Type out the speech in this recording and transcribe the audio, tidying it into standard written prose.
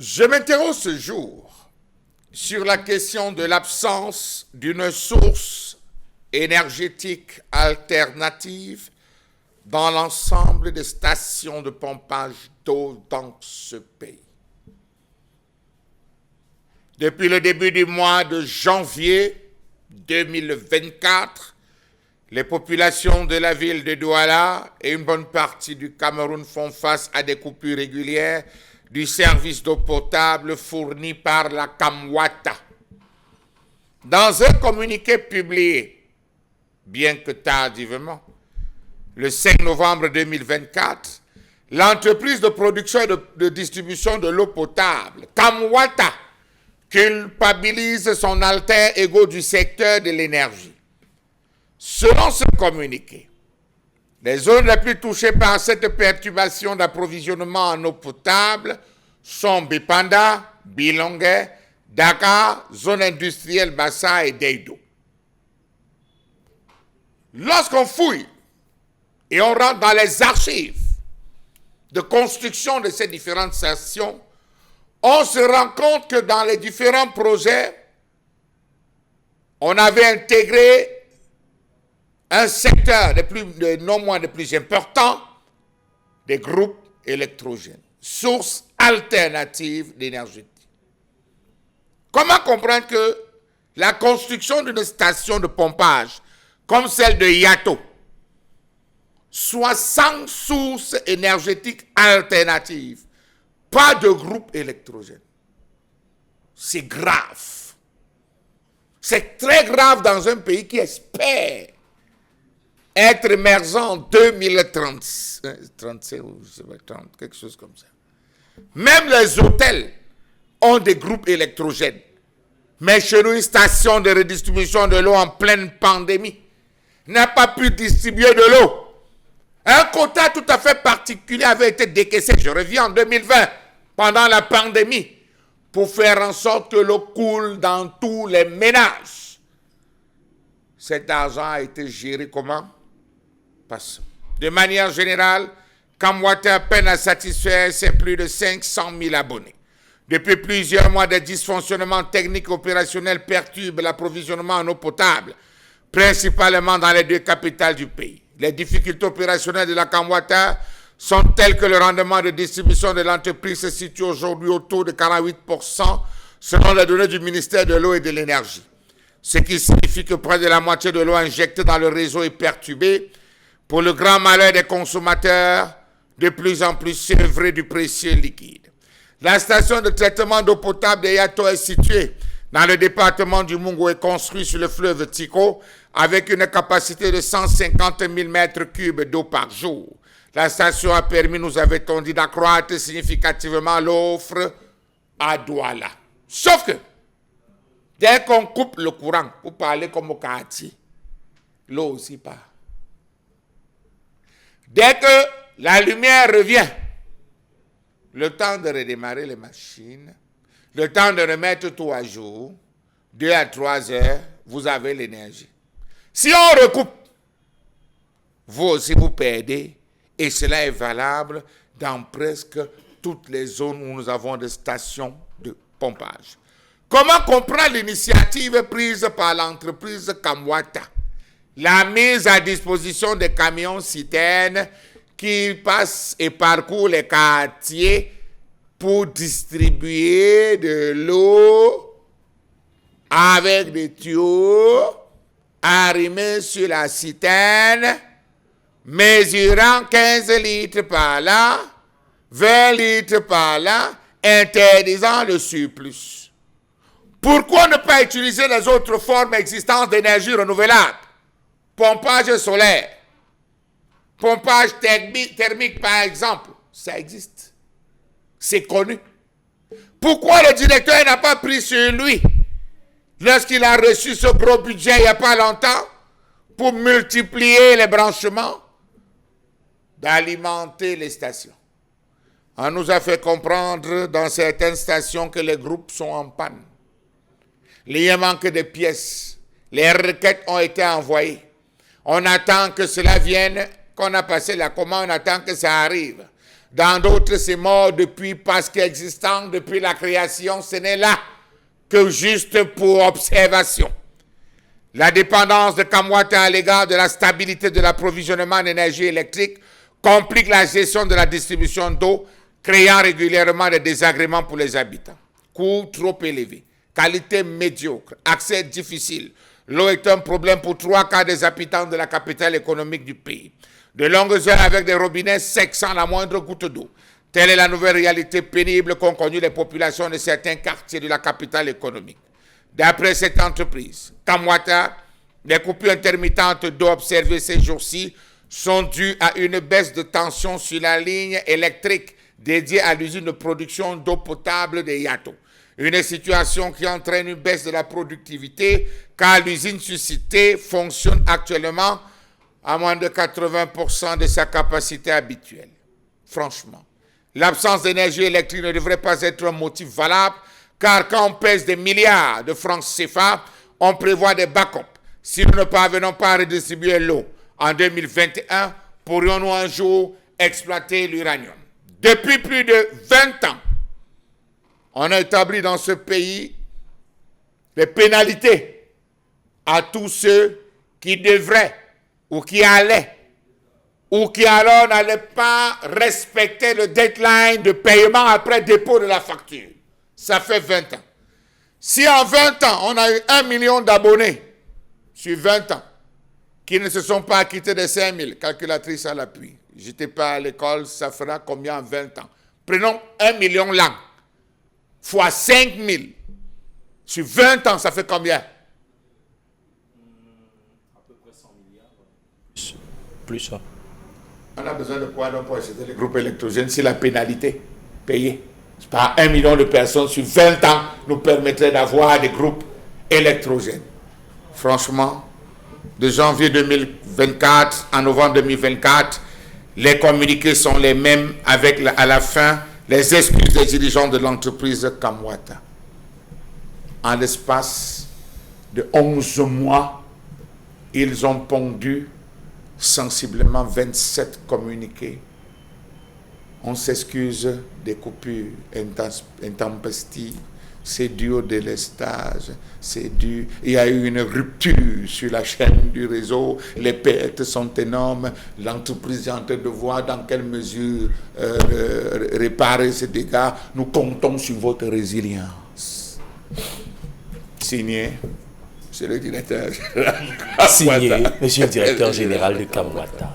Je m'interroge ce jour sur la question de l'absence d'une source énergétique alternative dans l'ensemble des stations de pompage d'eau dans ce pays. Depuis le début du mois de janvier 2024, les populations de la ville de Douala et une bonne partie du Cameroun font face à des coupures régulières du service d'eau potable fourni par la Kamwata. Dans un communiqué publié, bien que tardivement, le 5 novembre 2024, l'entreprise de production et de distribution de l'eau potable, Kamwata, culpabilise son alter ego du secteur de l'énergie. Selon ce communiqué, les zones les plus touchées par cette perturbation d'approvisionnement en eau potable sont Bipanda, Bilongue, Dakar, zone industrielle Bassa et Deido. Lorsqu'on fouille et on rentre dans les archives de construction de ces différentes stations, on se rend compte que dans les différents projets, on avait intégré un secteur non moins des plus importants des groupes électrogènes, source alternative d'énergie. Comment comprendre que la construction d'une station de pompage comme celle de Yato soit sans source énergétique alternative, pas de groupe électrogène? C'est grave. C'est très grave dans un pays qui espère être émergent en 2030, 37 ou 30, quelque chose comme ça. Même les hôtels ont des groupes électrogènes. Mais chez nous, une station de redistribution de l'eau en pleine pandémie n'a pas pu distribuer de l'eau. Un quota tout à fait particulier avait été décaissé, je reviens en 2020, pendant la pandémie, pour faire en sorte que l'eau coule dans tous les ménages. Cet argent a été géré comment? De manière générale, Kamwata peine à satisfaire ses plus de 500 000 abonnés. Depuis plusieurs mois, des dysfonctionnements techniques et opérationnels perturbent l'approvisionnement en eau potable, principalement dans les deux capitales du pays. Les difficultés opérationnelles de la Kamwata sont telles que le rendement de distribution de l'entreprise se situe aujourd'hui autour de 48% selon les données du ministère de l'eau et de l'énergie. Ce qui signifie que près de la moitié de l'eau injectée dans le réseau est perturbée, pour le grand malheur des consommateurs, de plus en plus sevrés du précieux liquide. La station de traitement d'eau potable de Yato est située dans le département du Mungo et construite sur le fleuve Tiko avec une capacité de 150 000 mètres cubes d'eau par jour. La station a permis, nous avait-on dit, d'accroître significativement l'offre à Douala. Sauf que, dès qu'on coupe le courant, pour parler comme au quartier, l'eau aussi part. Dès que la lumière revient, le temps de redémarrer les machines, le temps de remettre tout à jour, 2 à 3 heures, vous avez l'énergie. Si on recoupe, vous aussi vous perdez, et cela est valable dans presque toutes les zones où nous avons des stations de pompage. Comment comprendre l'initiative prise par l'entreprise Kamwata? La mise à disposition des camions citernes qui passent et parcourent les quartiers pour distribuer de l'eau avec des tuyaux arrimés sur la citerne, mesurant 15 litres par là, 20 litres par là, interdisant le surplus. Pourquoi ne pas utiliser les autres formes existantes d'énergie renouvelable? Pompage solaire, pompage thermique par exemple, ça existe. C'est connu. Pourquoi le directeur n'a pas pris sur lui, lorsqu'il a reçu ce gros budget il n'y a pas longtemps, pour multiplier les branchements, d'alimenter les stations? On nous a fait comprendre dans certaines stations que les groupes sont en panne. Il y a manque de pièces. Les requêtes ont été envoyées. On attend que cela vienne, qu'on a passé la commande, on attend que ça arrive. Dans d'autres, c'est mort depuis parce qu'existant depuis la création, ce n'est là que juste pour observation. La dépendance de Kamwata à l'égard de la stabilité de l'approvisionnement en énergie électrique complique la gestion de la distribution d'eau, créant régulièrement des désagréments pour les habitants. Coût trop élevé, qualité médiocre, accès difficile. L'eau est un problème pour 3/4 des habitants de la capitale économique du pays. De longues heures avec des robinets secs sans la moindre goutte d'eau. Telle est la nouvelle réalité pénible qu'ont connue les populations de certains quartiers de la capitale économique. D'après cette entreprise, Kamwata, les coupures intermittentes d'eau observées ces jours-ci sont dues à une baisse de tension sur la ligne électrique dédiée à l'usine de production d'eau potable de Yato. Une situation qui entraîne une baisse de la productivité car l'usine suscitée fonctionne actuellement à moins de 80% de sa capacité habituelle. Franchement, l'absence d'énergie électrique ne devrait pas être un motif valable car quand on pèse des milliards de francs CFA, on prévoit des backups. Si nous ne parvenons pas à redistribuer l'eau en 2021, pourrions-nous un jour exploiter l'uranium? Depuis plus de 20 ans, on a établi dans ce pays des pénalités à tous ceux qui devraient ou qui allaient ou qui alors n'allaient pas respecter le deadline de paiement après dépôt de la facture. Ça fait 20 ans. Si en 20 ans, on a eu 1 million d'abonnés sur 20 ans qui ne se sont pas acquittés de 5 000, calculatrice à l'appui. J'étais pas à l'école, ça fera combien en 20 ans? Prenons 1 million là, fois 5 000. Sur 20 ans, ça fait combien? À peu près 100 milliards. Plus ça. On a besoin de quoi donc pour acheter les groupes électrogènes si la pénalité payée par 1 million de personnes sur 20 ans nous permettrait d'avoir des groupes électrogènes. Franchement, de janvier 2024 à novembre 2024, les communiqués sont les mêmes avec à la fin les excuses des dirigeants de l'entreprise Kamwata. En l'espace de 11 mois, ils ont pondu sensiblement 27 communiqués. On s'excuse des coupures intempestives, c'est dû au délestage, c'est dû, il y a eu une rupture sur la chaîne du réseau, les pertes sont énormes, l'entreprise est en train de voir dans quelle mesure réparer ces dégâts. Nous comptons sur votre résilience. Signé, c'est le directeur général. Signé, monsieur le directeur général de Kamwata.